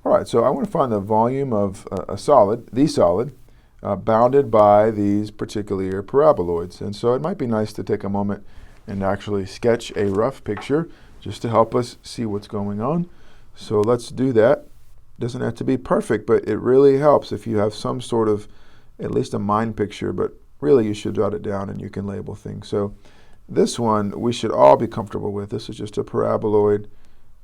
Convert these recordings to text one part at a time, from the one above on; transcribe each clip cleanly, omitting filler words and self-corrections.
All right, so I want to find the volume of a solid, bounded by these particular paraboloids. And so it might be nice to take a moment and actually sketch a rough picture just to help us see what's going on. So let's do that. Doesn't have to be perfect, but it really helps if you have some sort of, at least a mind picture, but really you should jot it down and you can label things. So this one we should all be comfortable with. This is just a paraboloid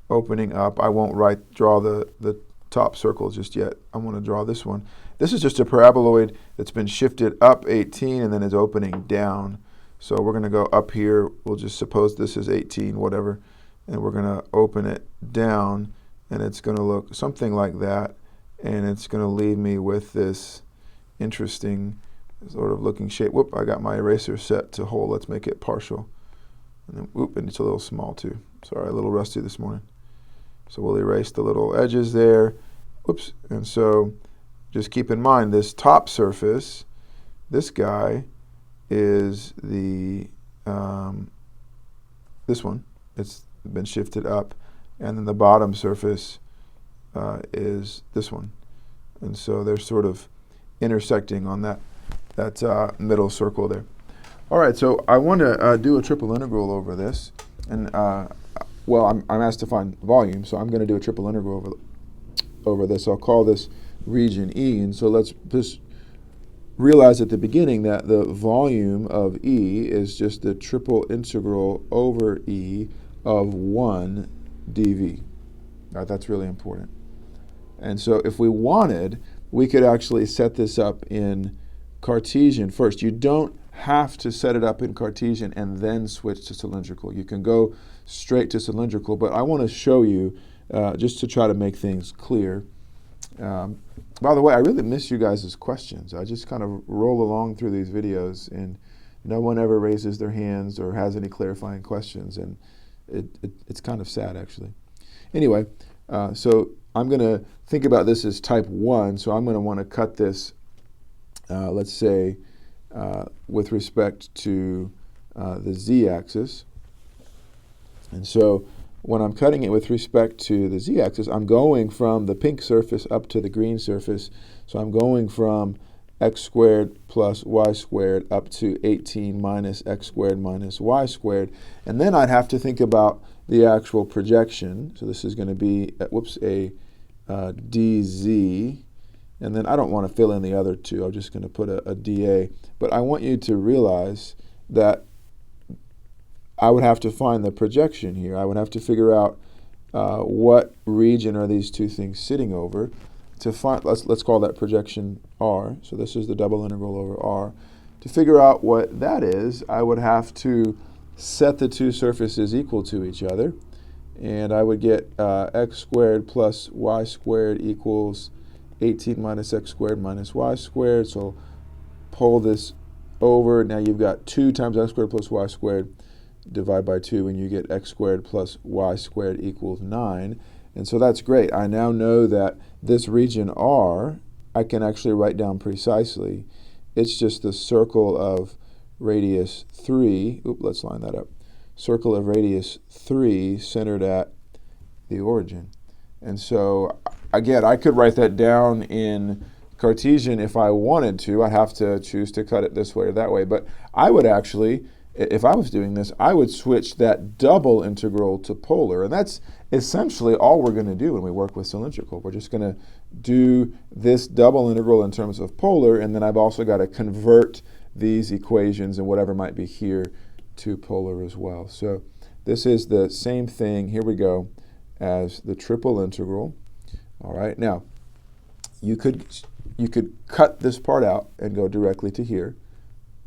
opening up. I won't draw the top circle just yet. I want to draw this one. This is just a paraboloid that's been shifted up 18 and then is opening down. So we're going to go up here. We'll just suppose this is 18, whatever, and we're going to open it down, and it's going to look something like that, and it's going to leave me with this interesting sort of looking shape. Whoop, I got my eraser set to whole. Let's make it partial. And then, whoop, and it's a little small too. Sorry, a little rusty this morning. So we'll erase the little edges there. Whoops. And so just keep in mind this top surface, this guy is the, this one. It's been shifted up. And then the bottom surface is this one. And so they're sort of intersecting on that middle circle there. All right, so I want to do a triple integral over this. And well, I'm asked to find volume, so I'm going to do a triple integral over this. I'll call this region E. And so let's just realize at the beginning that the volume of E is just the triple integral over E of 1 dV. All right, that's really important. And so if we wanted, we could actually set this up in Cartesian first. You don't have to set it up in Cartesian and then switch to cylindrical. You can go straight to cylindrical, but I want to show you just to try to make things clear. By the way, I really miss you guys' questions. I just kind of roll along through these videos and no one ever raises their hands or has any clarifying questions, and it's kind of sad actually. Anyway, so I'm going to think about this as type 1, so I'm going to want to cut this, let's say, with respect to the z-axis. And so when I'm cutting it with respect to the z-axis, I'm going from the pink surface up to the green surface. So I'm going from x squared plus y squared up to 18 minus x squared minus y squared. And then I'd have to think about the actual projection. So this is going to be, a dz. And then I don't want to fill in the other two. I'm just going to put a dA. But I want you to realize that I would have to find the projection here. I would have to figure out what region are these two things sitting over. To find, let's call that projection R. So this is the double integral over R. To figure out what that is, I would have to set the two surfaces equal to each other. And I would get x squared plus y squared equals 18 minus x squared minus y squared. So pull this over. Now you've got 2 times x squared plus y squared. Divide by 2 and you get x squared plus y squared equals 9. And so that's great. I now know that this region R, I can actually write down precisely. It's just the circle of radius 3. Oop, let's line that up. Circle of radius 3 centered at the origin. And so again, I could write that down in Cartesian if I wanted to. I'd have to choose to cut it this way or that way. But I would actually, if I was doing this, I would switch that double integral to polar. And that's essentially all we're going to do when we work with cylindrical. We're just going to do this double integral in terms of polar, and then I've also got to convert these equations and whatever might be here to polar as well. So this is the same thing, here we go, as the triple integral. All right, now you could cut this part out and go directly to here.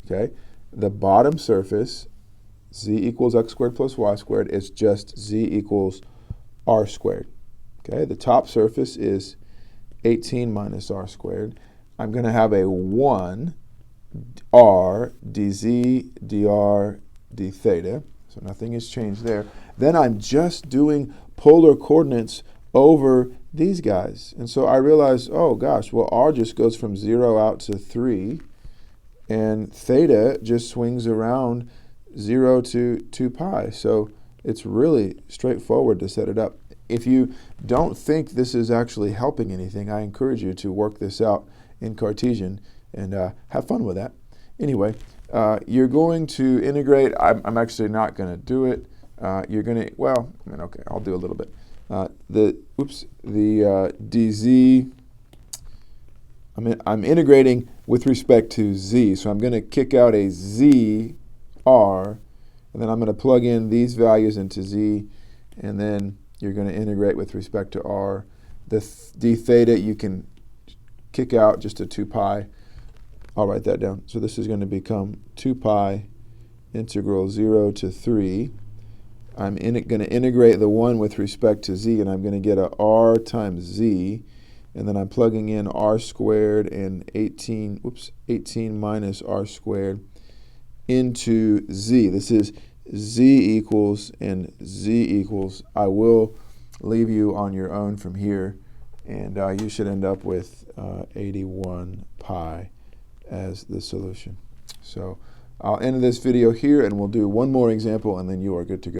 Okay, the bottom surface, z equals x squared plus y squared, is just z equals r squared. Okay, the top surface is 18 minus r squared. I'm going to have a 1 r dz dr d theta, so nothing has changed there. Then I'm just doing polar coordinates over these guys. And so I realize, oh gosh, well r just goes from 0 out to 3, and theta just swings around 0 to 2 pi. So it's really straightforward to set it up if you don't think this is actually helping anything, I encourage you to work this out in Cartesian and have fun with that. Anyway, you're going to integrate. I'm actually not going to do it. You're going to, well, I mean, okay, I'll do a little bit. The dz, I'm integrating with respect to z, so I'm going to kick out a z r, and then I'm going to plug in these values into z, and then you're going to integrate with respect to r. The d theta you can kick out just a 2 pi. I'll write that down. So this is going to become 2 pi integral 0 to 3. I'm going to integrate the 1 with respect to z, and I'm going to get a r times z, and then I'm plugging in r squared and 18 minus r squared into z. This is z equals and z equals. I will leave you on your own from here, and you should end up with 81 pi as the solution. So I'll end this video here, and we'll do one more example, and then you are good to go.